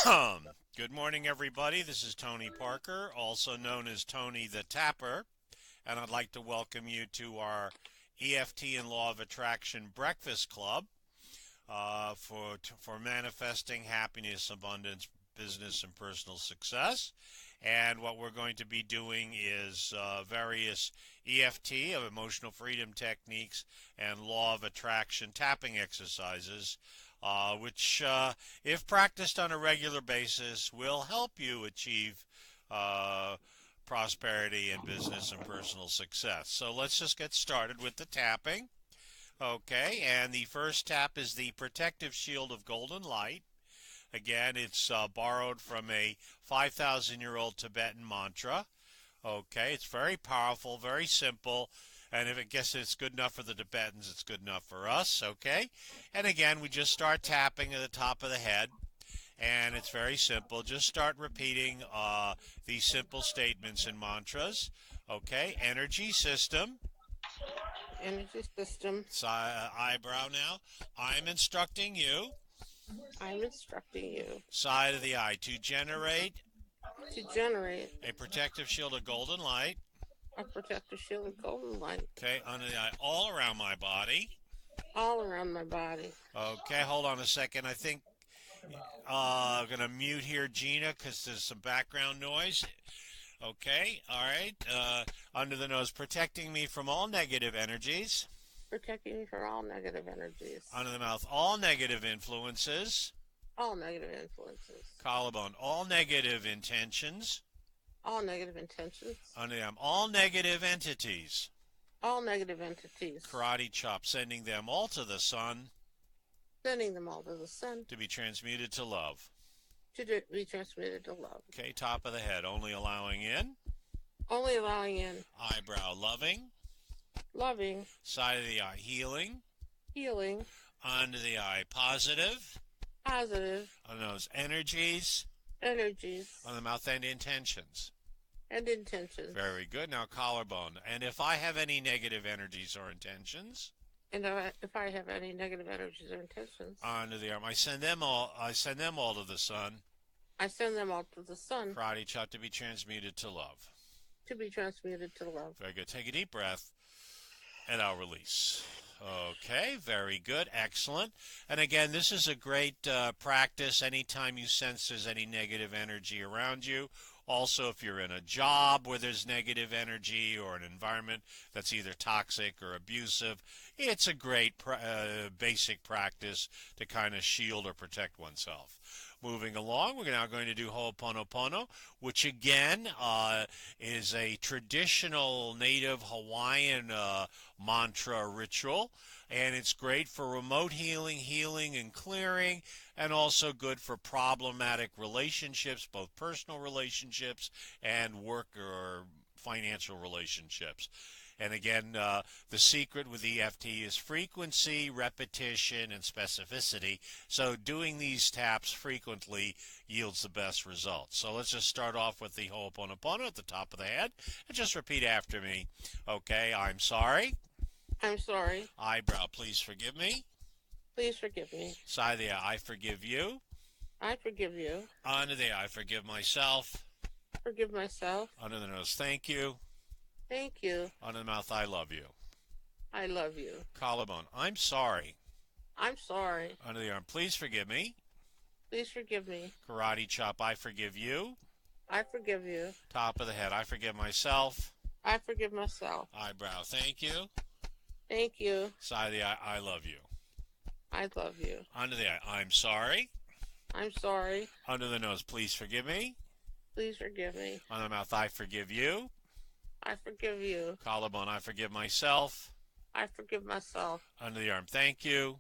Good morning, everybody. This is Tony Parker, also known as Tony the Tapper, and I'd like to welcome you to our EFT and Law of Attraction Breakfast Club for manifesting happiness, abundance, business, and personal success. And what we're going to be doing is various EFT of emotional freedom techniques and law of attraction tapping exercises, which, if practiced on a regular basis, will help you achieve uh, prosperity in business and personal success. So let's just get started with the tapping. Okay, and the first tap is the protective shield of golden light. Again, it's borrowed from a 5,000-year-old Tibetan mantra. Okay, it's very powerful, very simple, and if it guess it's good enough for the Tibetans, it's good enough for us. Okay, and again, we just start tapping at the top of the head, and it's very simple. Just start repeating these simple statements and mantras. Okay, energy system. Energy system. Eyebrow now. I'm instructing you. I'm instructing you Side of the eye to generate to generate a protective shield of golden light. a protective shield of golden light Okay, under the eye, all around my body. all around my body. Okay, hold on a second. I think I'm gonna mute here, Gina, because there's some background noise. Okay, all right. Under the nose, protecting me from all negative energies. Protecting me from all negative energies. Under the mouth, all negative influences. All negative influences. Collarbone, all negative intentions. All negative intentions. Under the arm, all negative entities. All negative entities. Karate chop, sending them all to the sun Sending them all to the sun to be transmuted to love. to be transmitted to love. Okay, top of the head, only allowing in. Only allowing in Eyebrow, loving. loving, Side of the eye, healing. healing, Under the eye, positive. positive On the nose, energies. energies On the mouth, and intentions. and intentions. Very good. Now collarbone. And if I have any negative energies or intentions, And if I have any negative energies or intentions, onto the arm, I send them all. I send them all to the sun. I send them all to the sun Karate chop to be transmuted to love. to be transmuted to love. Very good. Take a deep breath, and I'll release. Okay, very good, excellent. And again, this is a great practice anytime you sense there's any negative energy around you. Also, if you're in a job where there's negative energy or an environment that's either toxic or abusive, it's a great basic practice to kind of shield or protect oneself. Moving along, we're now going to do Ho'oponopono, which again is a traditional native Hawaiian mantra ritual, and it's great for remote healing, healing and clearing, and also good for problematic relationships, both personal relationships and work or financial relationships. And again, the secret with EFT is frequency, repetition, and specificity. So doing these taps frequently yields the best results. So let's just start off with the Ho'oponopono at the top of the head. And just repeat after me. Okay, I'm sorry. I'm sorry. Eyebrow, please forgive me. Please forgive me. Side of the eye, I forgive you. I forgive you. Under the eye, I forgive myself. Forgive myself. Under the nose, thank you. Thank you. Under the mouth, I love you. I love you. Collarbone, I'm sorry. I'm sorry. Under the arm, please forgive me. Please forgive me. Karate chop, I forgive you. I forgive you. Top of the head, I forgive myself. I forgive myself. Eyebrow, thank you. Thank you. Side of the eye, I love you. I love you. Under the eye, I'm sorry. I'm sorry. Under the nose, please forgive me. Please forgive me. Under the mouth, I forgive you. I forgive you. Collarbone, I forgive myself. I forgive myself. Under the arm, thank you.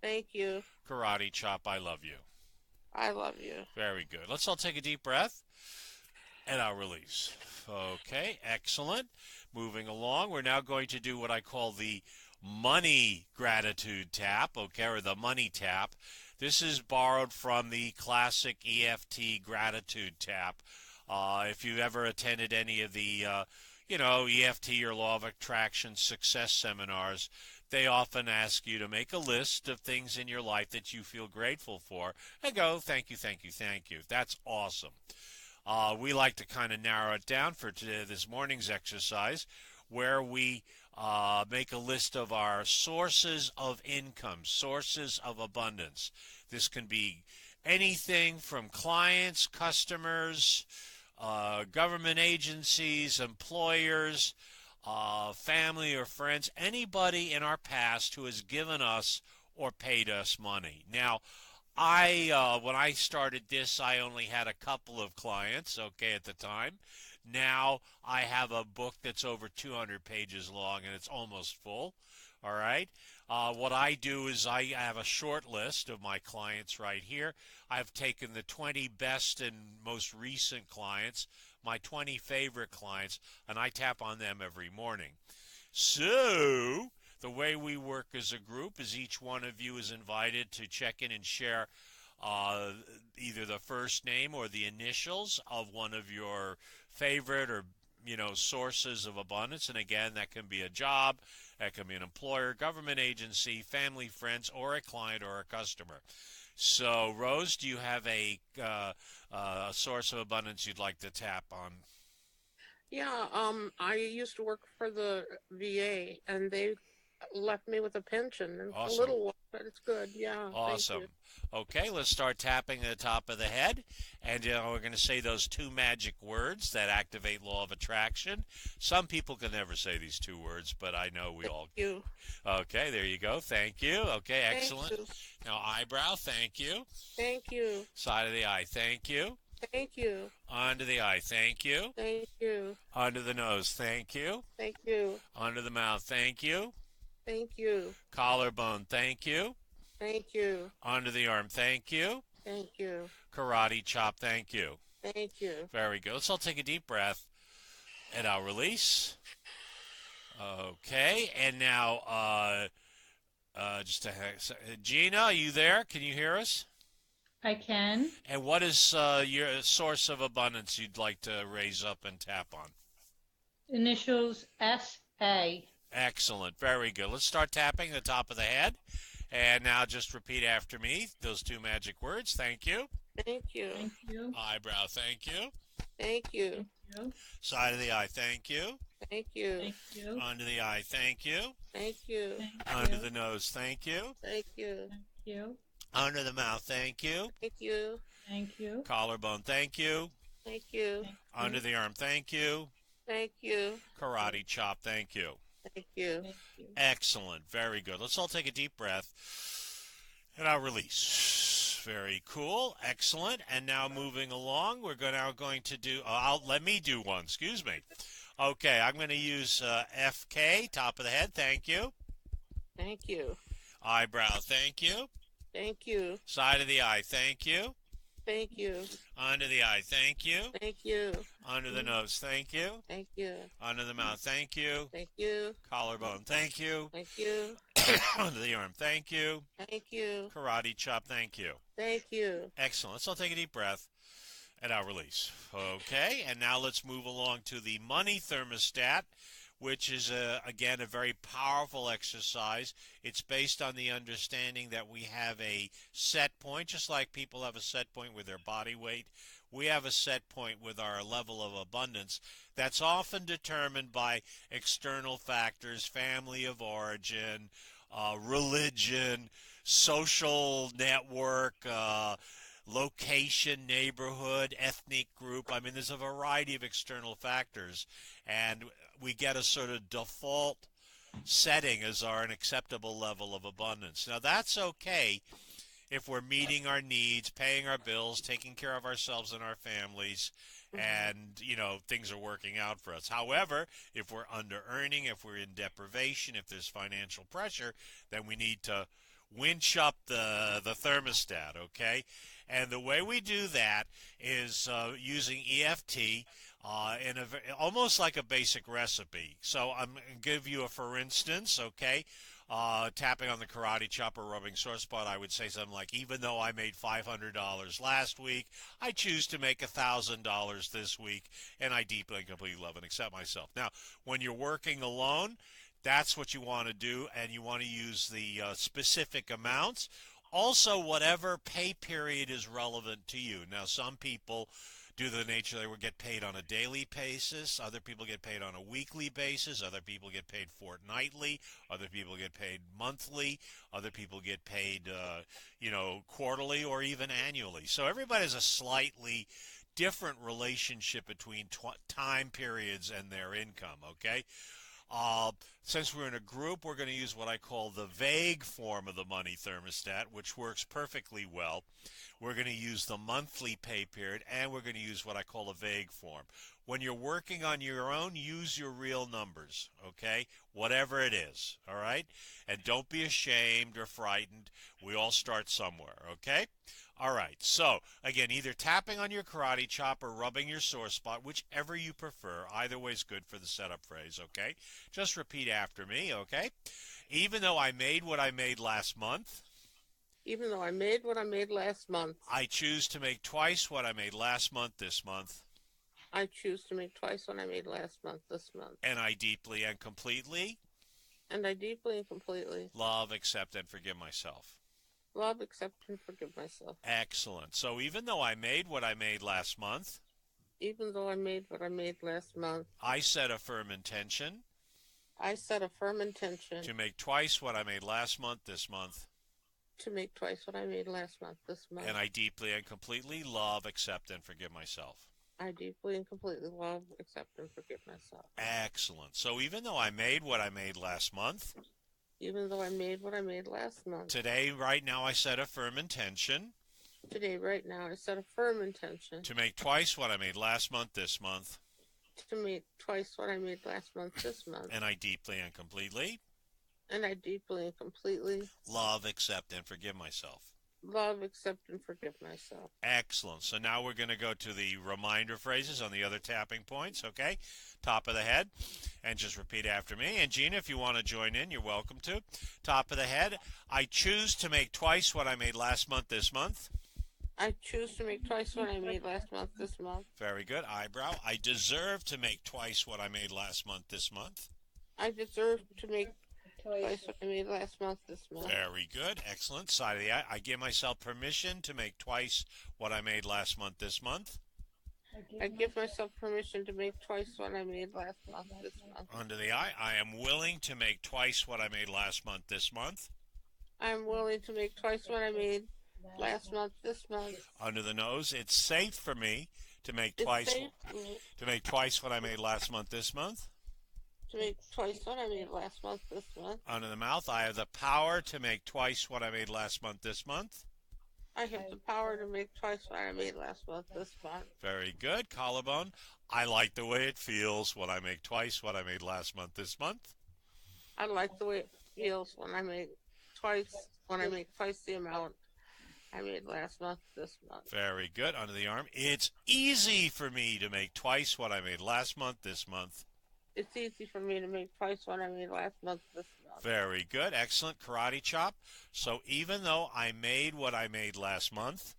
Thank you. Karate chop, I love you. I love you. Very good. Let's all take a deep breath, and I'll release. Okay, excellent. Moving along, we're now going to do what I call the money gratitude tap, okay, or the money tap. This is borrowed from the classic EFT gratitude tap. If you've ever attended any of the, EFT or Law of Attraction success seminars, they often ask you to make a list of things in your life that you feel grateful for and go, thank you, thank you, thank you. That's awesome. We like to kind of narrow it down for today, this morning's exercise, where we make a list of our sources of income, sources of abundance. This can be anything from clients, customers, government agencies, employers, family or friends, anybody in our past who has given us or paid us money. Now, when I started this, I only had a couple of clients, okay, at the time. Now I have a book that's over 200 pages long and it's almost full. All right. What I do is I have a short list of my clients right here. I've taken the 20 best and most recent clients, my 20 favorite clients, and I tap on them every morning. So, the way we work as a group is each one of you is invited to check in and share uh, either the first name or the initials of one of your favorite or sources of abundance. And again, that can be a job, that can be an employer, government agency, family, friends, or a client or a customer. So, Rose, do you have a source of abundance you'd like to tap on? Yeah, I used to work for the VA, and they left me with a pension. It's a Awesome. little one, but it's good. Yeah, thank you. Awesome. Okay, let's start tapping the top of the head. And we're going to say those two magic words that activate law of attraction. Some people can never say these two words, but I know we Thank all. you. Okay, there you go. Thank you. Okay, Thank excellent. you. Now, eyebrow, thank you. Thank you. Side of the eye, thank you. Thank you. Under the eye, thank you. Thank you. Under the nose, thank you. Thank you. Under the mouth, thank you. Thank you. Collarbone, thank you. Thank you. Under the arm, thank you. Thank you. Karate chop, thank you. Thank you. Very good. Let's all take a deep breath and I'll release. Okay, and now Gina, are you there? Can you hear us? I can. And what is your source of abundance you'd like to raise up and tap on? Initials S.A. Excellent. Very good. Let's start tapping the top of the head. And now just repeat after me those two magic words. Thank you. Thank you. Thank you. Eyebrow, thank you. Thank you. Thank you. Side of the eye, thank you. Thank you. Thank you. Under the eye, thank you. Thank you. Thank Under you. the nose, thank you. Thank you. Thank you. Under the mouth, thank you. Thank you. Thank you. Collarbone, thank you. Thank you. Under the arm, thank you. Thank you. Karate chop, thank you. Thank you. Thank you. Excellent. Very good. Let's all take a deep breath and I'll release. Very cool. Excellent. And now moving along, we're now going to do, let me do one. Excuse me. Okay, I'm going to use FK, top of the head. Thank you. Thank you. Eyebrow, thank you. Thank you. Side of the eye, thank you. Thank you. Under the eye, thank you. Thank you. Under the nose, thank you. Thank you. Under the mouth, thank you. Thank you. Collarbone, thank you. Thank you. Under the arm, thank you. Thank you. Karate chop, thank you. Thank you. Excellent. Let's all take a deep breath and I'll release. Okay, and now let's move along to the money thermostat, which is, again, a very powerful exercise. It's based on the understanding that we have a set point, just like people have a set point with their body weight. We have a set point with our level of abundance that's often determined by external factors, family of origin, religion, social network, location, neighborhood, ethnic group. I mean, there's a variety of external factors, and we get a sort of default setting as our acceptable level of abundance. Now, that's okay if we're meeting our needs, paying our bills, taking care of ourselves and our families, and, things are working out for us. However, if we're under earning, if we're in deprivation, if there's financial pressure, then we need to winch up the thermostat, okay? And the way we do that is using EFT almost like a basic recipe. So I'm going to give you for instance, okay? Tapping on the karate chop or rubbing sore spot, I would say something like, even though I made $500 last week, I choose to make $1,000 this week, and I deeply and completely love and accept myself. Now, when you're working alone, That's what you want to do, and you want to use the specific amounts. Also, whatever pay period is relevant to you. Now, some people, due to the nature they will get paid on a daily basis. Other people get paid on a weekly basis. Other people get paid fortnightly. Other people get paid monthly. Other people get paid, quarterly or even annually. So everybody has a slightly different relationship between time periods and their income, okay? Since we're in a group, we're going to use what I call the vague form of the money thermostat, which works perfectly well. We're going to use the monthly pay period, and we're going to use what I call a vague form. When you're working on your own, use your real numbers, okay? Whatever it is, all right? And don't be ashamed or frightened. We all start somewhere, okay? All right, so again, either tapping on your karate chop or rubbing your sore spot, whichever you prefer. Either way is good for the setup phrase, okay? Just repeat after me, okay? Even though I made what I made last month, Even though I made what I made last month, I choose to make twice what I made last month this month. I choose to make twice what I made last month this month. And I deeply and completely And I deeply and completely love, accept, and forgive myself. love, accept, and forgive myself. Excellent. So even though I made what I made last month, Even though I made what I made last month, I set a firm intention I set a firm intention to make twice what I made last month this month. to make twice what I made last month this month. And I deeply and completely love, accept, and forgive myself. I deeply and completely love, accept, and forgive myself. Excellent. So even though I made what I made last month, Even though I made what I made last month, today, right now, I set a firm intention today, right now, I set a firm intention to make twice what I made last month this month. to make twice what I made last month this month. And I deeply and completely And I deeply and completely love, accept, and forgive myself. love, accept, and forgive myself. Excellent. So now we're going to go to the reminder phrases on the other tapping points, okay? Top of the head. And just repeat after me. And Gina, if you want to join in, you're welcome to. Top of the head. I choose to make twice what I made last month this month. I choose to make twice what I made last month this month. Very good. Eyebrow. I deserve to make twice what I made last month this month. I deserve to make twice what I made last month this month. Very good. Excellent. Side of the eye. I give myself permission to make twice what I made last month this month. I give myself permission to make twice what I made last month this month. Under the eye. I am willing to make twice what I made last month this month. I am willing to make twice what I made last month this month. Under the nose. It's safe for me to make It's twice safe for me to make twice what I made last month this month. to make twice what I made last month this month. Under the mouth. I have the power to make twice what I made last month this month. I have the power to make twice what I made last month this month. Very good. Collarbone. I like the way it feels when I make twice what I made last month this month. I like the way it feels when I make twice the amount I made last month this month. Very good. Under the arm. It's easy for me to make twice what I made last month this month. It's easy for me to make twice what I made last month this month. Very good. Excellent. Karate chop. So even though I made what I made last month,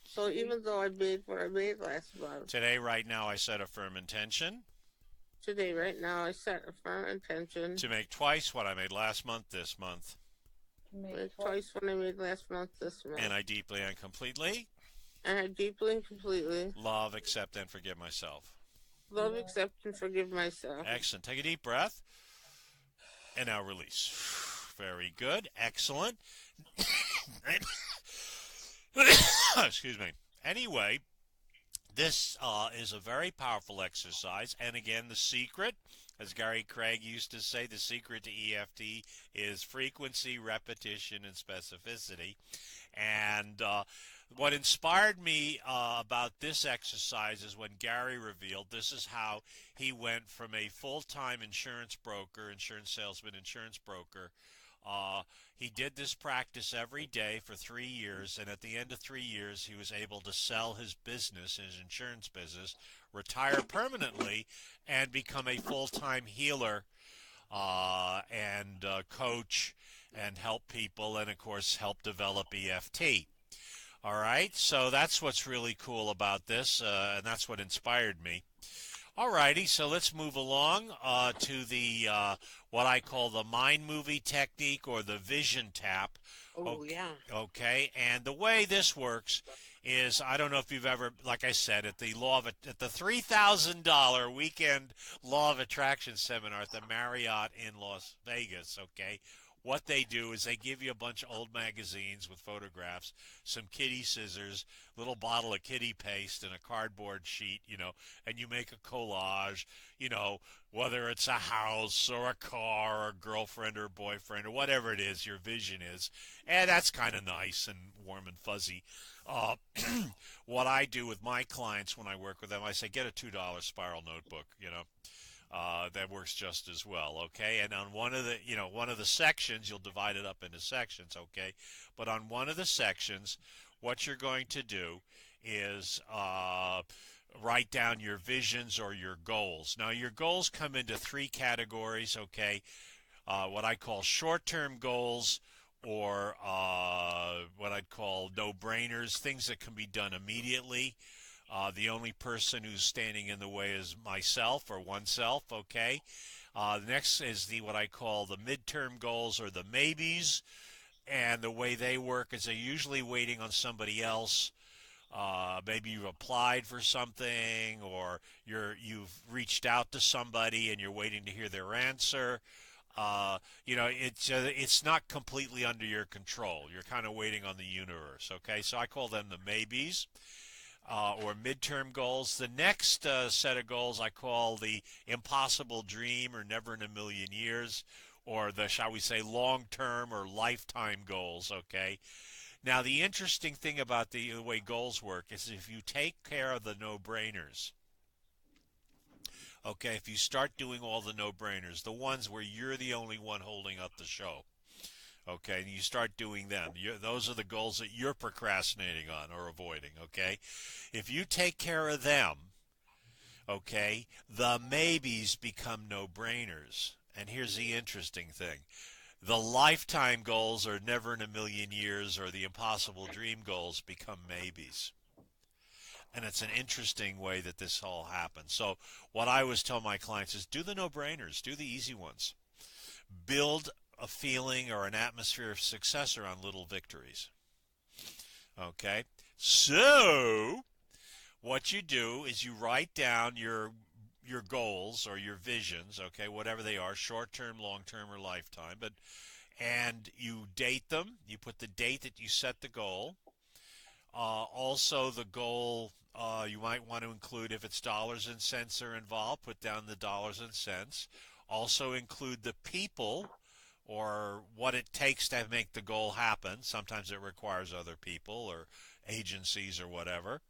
So even though I made what I made last month, today, right now, I set a firm intention today, right now, I set a firm intention to make twice what I made last month this month. to make twice what I made last month this month. And I deeply and completely And I deeply and completely love, accept, and forgive myself. love, accept, and forgive myself. Excellent. Take a deep breath. And now release. Very good. Excellent. Excuse me. Anyway, this is a very powerful exercise. And again, the secret, as Gary Craig used to say, the secret to EFT is frequency, repetition, and specificity. And what inspired me about this exercise is when Gary revealed this is how he went from a full-time insurance broker, insurance salesman, insurance broker. He did this practice every day for 3 years, and at the end of 3 years, he was able to sell his business, his insurance business, retire permanently, and become a full-time healer and coach and help people, and of course help develop EFT. All right, so that's what's really cool about this, and that's what inspired me. Alrighty, so let's move along to the what I call the mind movie technique or the vision tap. Oh, Okay, yeah. okay, and the way this works is I don't know if you've ever, like I said, at the at the $3,000 weekend Law of Attraction seminar at the Marriott in Las Vegas. Okay, what they do is they give you a bunch of old magazines with photographs, some kitty scissors, little bottle of kitty paste, and a cardboard sheet, and you make a collage, you know, whether it's a house or a car or a girlfriend or boyfriend or whatever it is your vision is. And that's kind of nice and warm and fuzzy. Uh, what I do with my clients when I work with them, I say, get a $2 spiral notebook, that works just as well, okay? And on one of the sections, you'll divide it up into sections, okay? But on one of the sections, what you're going to do is write down your visions or your goals. Now, your goals come into three categories, okay? What I call short-term goals, or what I'd call no-brainers, things that can be done immediately. The only person who's standing in the way is myself or oneself, okay? The next is what I call the midterm goals or the maybes, and the way they work is they're usually waiting on somebody else. Maybe you've applied for something, or you've reached out to somebody and you're waiting to hear their answer. It's not completely under your control. You're kind of waiting on the universe. Okay, so I call them the maybes. Or midterm goals. The next set of goals I call the impossible dream or never in a million years, or the, shall we say, long-term or lifetime goals, okay? Now, the interesting thing about the way goals work is if you take care of the no-brainers, okay, if you start doing all the no-brainers, the ones where you're the only one holding up the show, okay, and you start doing them. Those are the goals that you're procrastinating on or avoiding, okay? If you take care of them, okay, the maybes become no-brainers. And here's the interesting thing. The lifetime goals or never in a million years or the impossible dream goals become maybes. And it's an interesting way that this all happens. So what I always tell my clients is do the no-brainers, do the easy ones. Build a feeling or an atmosphere of success around little victories. Okay? So, what you do is you write down your goals or your visions, okay, whatever they are, short-term, long-term, or lifetime, and you date them. You put the date that you set the goal. Also, the goal you might want to include, if it's dollars and cents are involved, put down the dollars and cents. Also include the people or what it takes to make the goal happen. Sometimes it requires other people or agencies or whatever.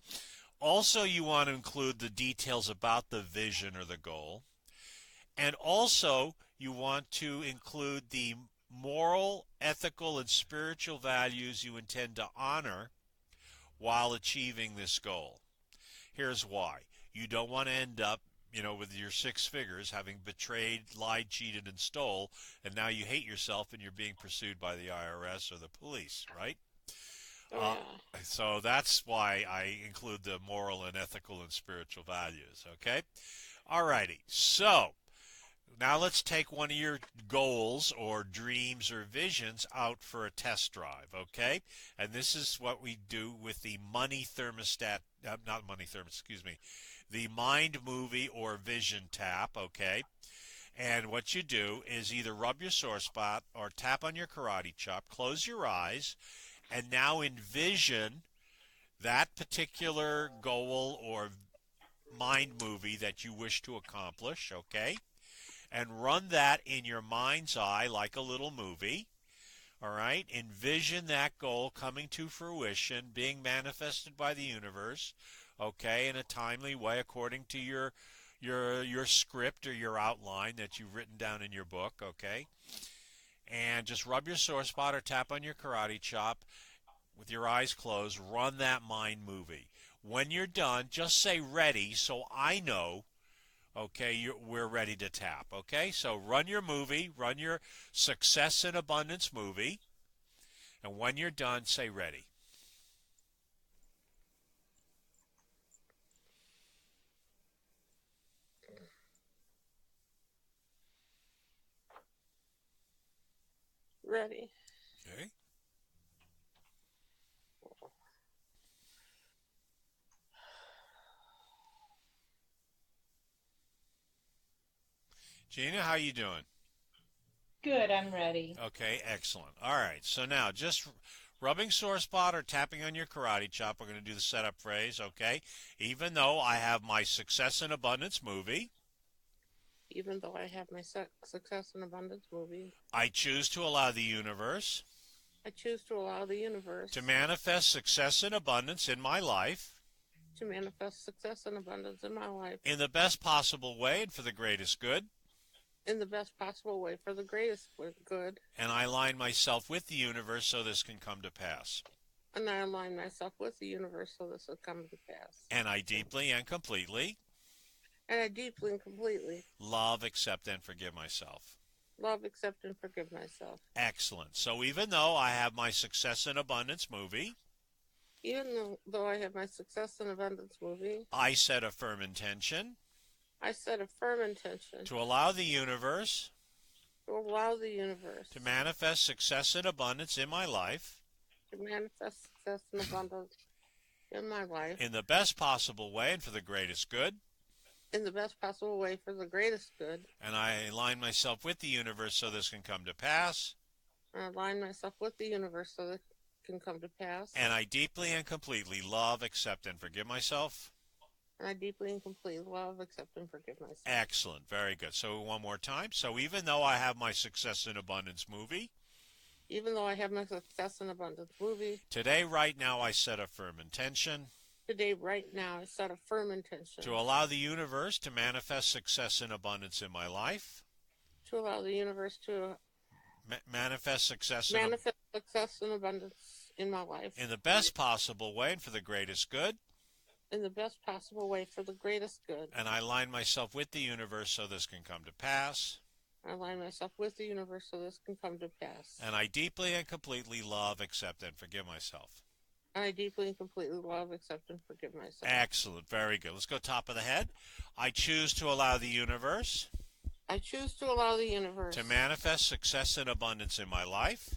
Also, you want to include the details about the vision or the goal. And also, you want to include the moral, ethical, and spiritual values you intend to honor while achieving this goal. Here's why. You don't want to end up, with your six figures, having betrayed, lied, cheated, and stole, and now you hate yourself and you're being pursued by the IRS or the police, right? Oh, Uh, yeah. so that's why I include the moral and ethical and spiritual values, okay? Alrighty, so now let's take one of your goals or dreams or visions out for a test drive, okay? And this is what we do with the money thermostat, not money thermostat, excuse me, the mind movie or vision tap, okay? And what you do is either rub your sore spot or tap on your karate chop, close your eyes, and now envision that particular goal or mind movie that you wish to accomplish, okay? And run that in your mind's eye like a little movie. All right? Envision that goal coming to fruition, being manifested by the universe, okay, in a timely way according to your script or your outline that you've written down in your book, okay? And just rub your sore spot or tap on your karate chop with your eyes closed, run that mind movie. When you're done, just say ready so I know, okay, we're ready to tap, okay? So run your movie, run your success and abundance movie, and when you're done, say ready. Ready. Okay. Gina, how you doing? Good, I'm ready. Okay, excellent. All right, so now just rubbing sore spot or tapping on your karate chop. We're going to do the setup phrase, okay? Even though I have my Success and Abundance movie, Even though I have my success and abundance movie, I choose to allow the universe I choose to allow the universe to manifest success and abundance in my life to manifest success and abundance in my life in the best possible way and for the greatest good. in the best possible way for the greatest good. And I align myself with the universe so this can come to pass. And I align myself with the universe so this will come to pass. And I deeply and completely And I deeply and completely love, accept, and forgive myself. love, accept, and forgive myself. Excellent. So even though I have my Success and Abundance movie, Even though I have my success and abundance movie, I set a firm intention I set a firm intention to allow the universe to allow the universe to manifest success and abundance in my life to manifest success and abundance in my life in the best possible way and for the greatest good. in the best possible way for the greatest good. And I align myself with the universe so this can come to pass. And I align myself with the universe so that it can come to pass. And I deeply and completely love, accept, and forgive myself. And I deeply and completely love, accept, and forgive myself. Excellent. Very good. So one more time. So even though I have my Success and Abundance movie, Even though I have my success and abundance movie, today, right now, I set a firm intention today, right now, I set a firm intention to allow the universe to manifest success and abundance in my life. to allow the universe to Manifest success manifest success and abundance in my life in the best possible way and for the greatest good. in the best possible way for the greatest good. And I align myself with the universe so this can come to pass. I align myself with the universe so this can come to pass. And I deeply and completely love, accept, and forgive myself. And I deeply and completely love, accept, and forgive myself. Excellent. Very good. Let's go top of the head. I choose to allow the universe I choose to allow the universe to manifest success and abundance in my life.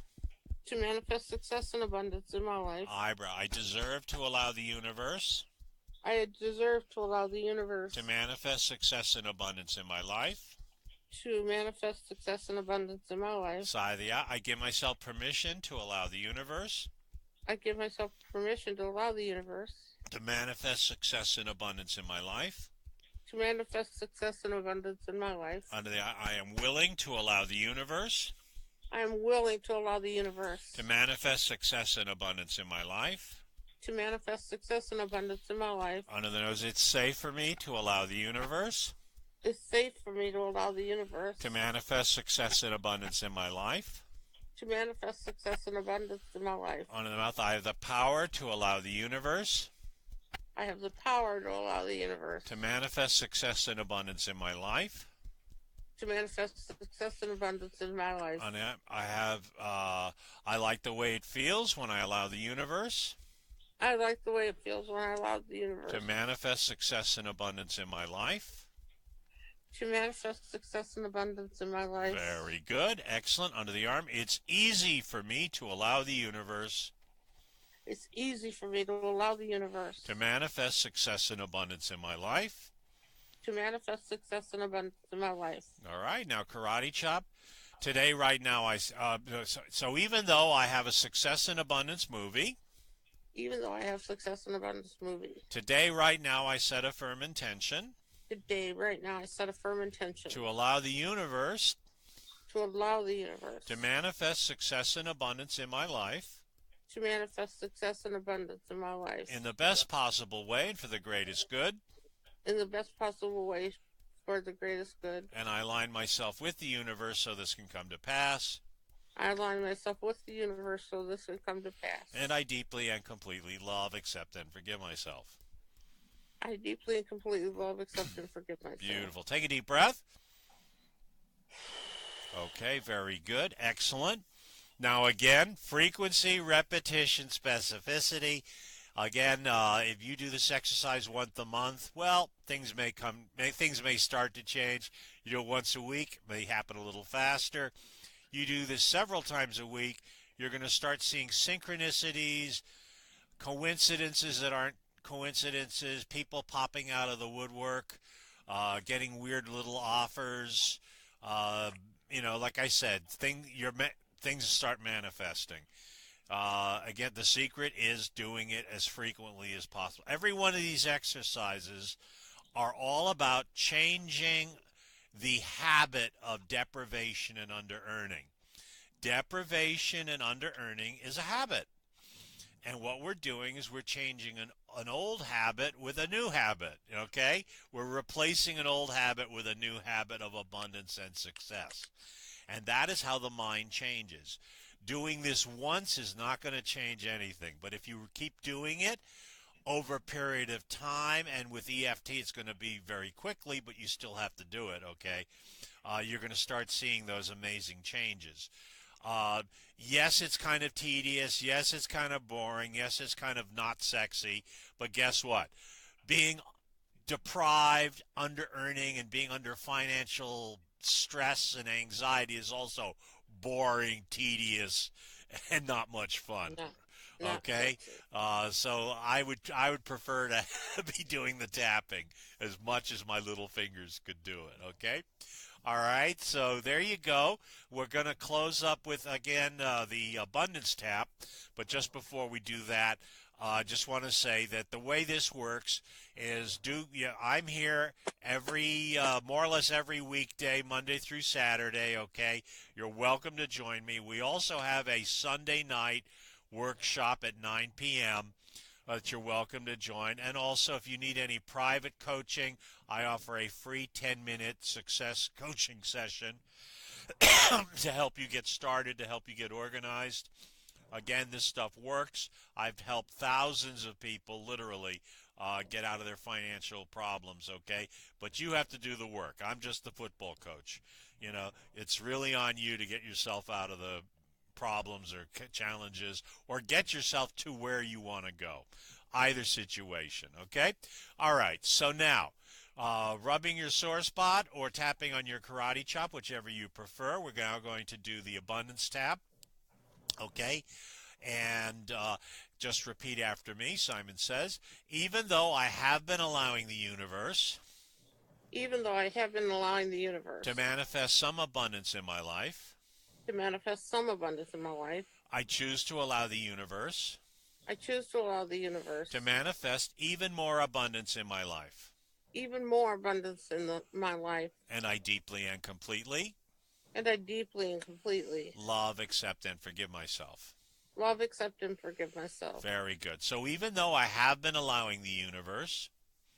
to manifest success and abundance in my life. I deserve to allow the universe I deserve to allow the universe to manifest success and abundance in my life. to manifest success and abundance in my life. Sigh the I give myself permission to allow the universe I give myself permission to allow the universe to manifest success and abundance in my life. to manifest success and abundance in my life. Under the I am willing to allow the universe I am willing to allow the universe to manifest success and abundance in my life. to manifest success and abundance in my life. Under the nose, it's safe for me to allow the universe It's safe for me to allow the universe to manifest success and abundance in my life. to manifest success and abundance in my life. Under the mouth, I have the power to allow the universe I have the power to allow the universe to manifest success and abundance in my life. to manifest success and abundance in my life. And I like the way it feels when I allow the universe I like the way it feels when I allow the universe to manifest success and abundance in my life. to manifest success and abundance in my life. Very good. Excellent. Under the arm, it's easy for me to allow the universe It's easy for me to allow the universe to manifest success and abundance in my life. to manifest success and abundance in my life. All right. Now, karate chop. Today, right now, so even though I have a success and abundance movie, Even though I have success and abundance movie. today, right now, I set a firm intention Today, right now, I set a firm intention to allow the universe to allow the universe to manifest success and abundance in my life to manifest success and abundance in my life in the best possible way and for the greatest good. in the best possible way for the greatest good. And I align myself with the universe so this can come to pass. I align myself with the universe so this can come to pass. And I deeply and completely love, accept, and forgive myself. I deeply and completely love, accept, and forgive myself. Beautiful. Take a deep breath. Okay, very good. Excellent. Now again, frequency, repetition, specificity. Again, if you do this exercise once a month, well, things may start to change. You do it once a week, it may happen a little faster. you do this several times a week, you're going to start seeing synchronicities, coincidences that aren't coincidences, people popping out of the woodwork, getting weird little offers. Uh, like I said, things start manifesting. Again, the secret is doing it as frequently as possible. Every one of these exercises are all about changing the habit of deprivation and under earning. Deprivation and under earning is a habit. And what we're doing is we're changing an old habit with a new habit, okay? We're replacing an old habit with a new habit of abundance and success. And that is how the mind changes. Doing this once is not going to change anything. But if you keep doing it over a period of time, and with EFT it's going to be very quickly, but you still have to do it, okay? You're going to start seeing those amazing changes. Yes, it's kind of tedious. Yes, it's kind of boring. Yes, it's kind of not sexy. But guess what? Being deprived, under earning, and being under financial stress and anxiety is also boring, tedious, and not much fun. No, not Okay, sexy. so I would prefer to be doing the tapping as much as my little fingers could do it. Okay. All right, so there you go. We're going to close up with, again, the abundance tap. But just before we do that, I just want to say that the way this works is I'm here more or less every weekday, Monday through Saturday, okay? You're welcome to join me. We also have a Sunday night workshop at 9 p.m. That you're welcome to join. And also, if you need any private coaching, I offer a free 10-minute success coaching session to help you get started, to help you get organized. Again, this stuff works. I've helped thousands of people literally get out of their financial problems, okay? But you have to do the work. I'm just the football coach. It's really on you to get yourself out of the problems or challenges, or get yourself to where you want to go. Either situation, okay? All right, so now, rubbing your sore spot or tapping on your karate chop, whichever you prefer, we're now going to do the abundance tap, okay? And just repeat after me. Simon says, even though I have been allowing the universe Even though I have been allowing the universe to manifest some abundance in my life, to manifest some abundance in my life, I choose to allow the universe I choose to allow the universe to manifest even more abundance in my life. even more abundance in my life, And I deeply and completely and I deeply and completely love, accept, and forgive myself. love, accept, and forgive myself. Very good. So even though I have been allowing the universe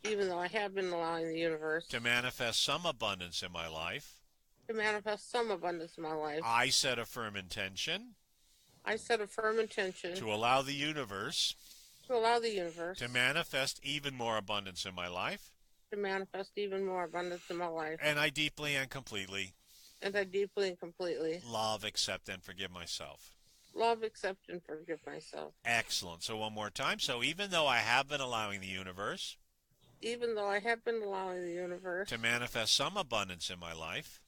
Even though I have been allowing the universe to manifest some abundance in my life, to manifest some abundance in my life, I set a firm intention I set a firm intention to allow the universe to allow the universe to manifest even more abundance in my life. to manifest even more abundance in my life, And I deeply and completely and I deeply and completely love, accept, and forgive myself. love, accept, and forgive myself. Excellent. So one more time. So even though I have been allowing the universe Even though I have been allowing the universe to manifest some abundance in my life,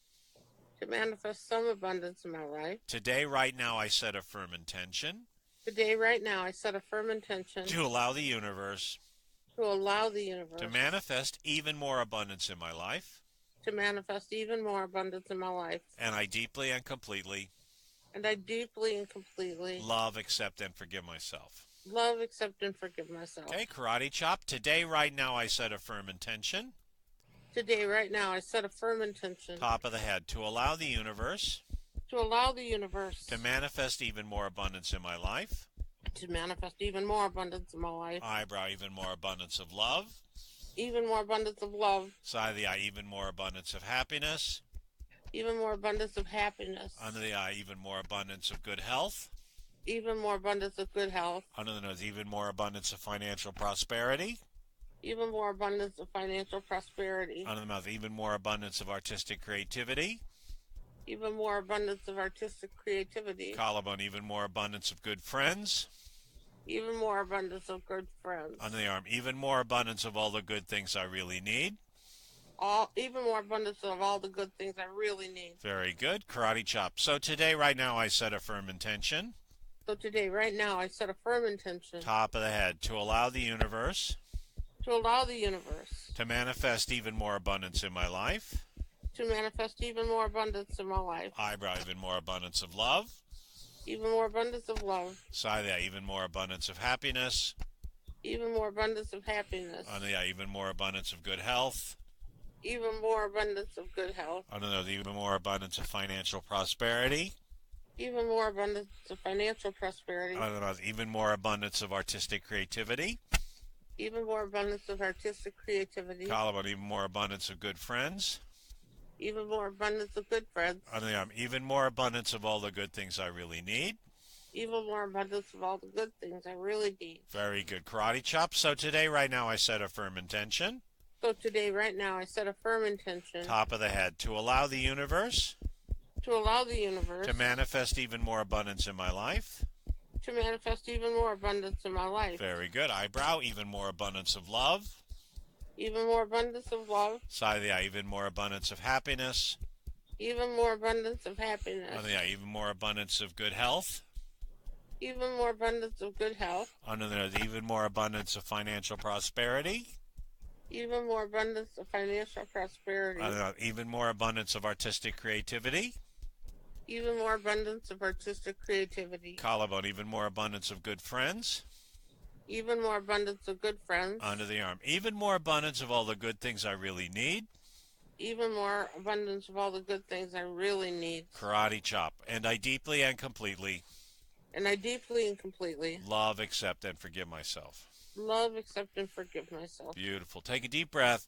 to manifest some abundance in my life, today, right now, I set a firm intention today, right now, I set a firm intention to allow the universe to allow the universe to manifest even more abundance in my life. to manifest even more abundance in my life, And I deeply and completely and I deeply and completely love, accept, and forgive myself. love, accept, and forgive myself. Okay, karate chop. Today, right now, I set a firm intention, Today, right now, I set a firm intention top of the head, to allow the universe to allow the universe to manifest even more abundance in my life. to manifest even more abundance in my life, Eyebrow, even more abundance of love. even more abundance of love, Side of the eye, even more abundance of happiness. even more abundance of happiness, Under the eye, even more abundance of good health. even more abundance of good health, Under the nose, even more abundance of financial prosperity. even more abundance of financial prosperity, Under the mouth, even more abundance of artistic creativity. even more abundance of artistic creativity, Collarbone, even more abundance of good friends. even more abundance of good friends, Under the arm, even more abundance of all the good things I really need. even more abundance of all the good things I really need. Very good. Karate chop. So today, right now, I set a firm intention. So today, right now, I set a firm intention. Top of the head. To allow the universe. To allow the universe. To manifest even more abundance in my life. To manifest even more abundance in my life. Eyebrow. Even more abundance of love. Even more abundance of love. Side there. Even more abundance of happiness. Even more abundance of happiness. Even more abundance of good health. Even more abundance of good health. Even more abundance of financial prosperity. Even more abundance of financial prosperity. Even more abundance of artistic creativity. Even more abundance of artistic creativity. Collarbone. Even more abundance of good friends. Even more abundance of good friends. Even more abundance of all the good things I really need. Even more abundance of all the good things I really need. Very good. Karate chop. So today, right now, I set a firm intention. So today, right now, I set a firm intention. Top of the head. To allow the universe. To allow the universe. To manifest even more abundance in my life. To manifest even more abundance in my life. Very good. Eyebrow. Even more abundance of love. Even more abundance of love. Side of the eye. Even more abundance of happiness. Even more abundance of happiness. Under the eye. Even more abundance of good health. Even more abundance of good health. Under there. Even more abundance of financial prosperity. Even more abundance of financial prosperity. Even more abundance of artistic creativity. Even more abundance of artistic creativity. Collarbone. Even more abundance of good friends. Even more abundance of good friends. Under the arm. Even more abundance of all the good things I really need. Even more abundance of all the good things I really need. Karate chop. And I deeply and completely. And I deeply and completely. Love, accept, and forgive myself. Love, accept, and forgive myself. Beautiful. Take a deep breath.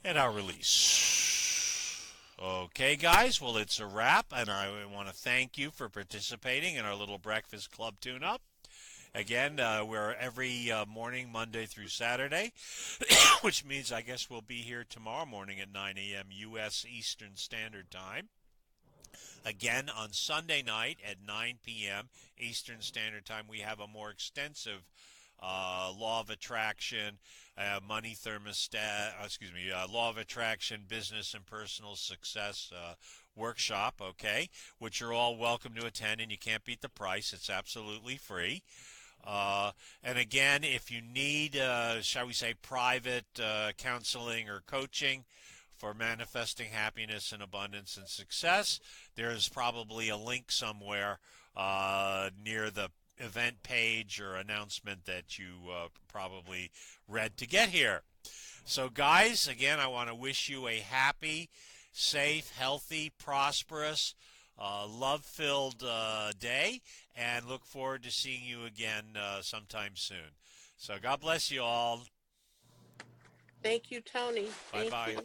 And I'll release. Okay, guys. Well, it's a wrap. And I want to thank you for participating in our little breakfast club tune-up. Again, we're every morning, Monday through Saturday, which means I guess we'll be here tomorrow morning at 9 a.m. U.S. Eastern Standard Time. Again, on Sunday night at 9 p.m. Eastern Standard Time, we have a more extensive law of attraction, money thermostat, law of attraction, business and personal success workshop, okay, which you're all welcome to attend, and you can't beat the price. It's absolutely free. And again, if you need, shall we say, private counseling or coaching for manifesting happiness and abundance and success, there's probably a link somewhere near the event page or announcement that you probably read to get here. So guys, again, I want to wish you a happy, safe, healthy, prosperous, love-filled day, and look forward to seeing you again sometime soon. So God bless you all. Thank you, Tony. Thank Bye-bye. you.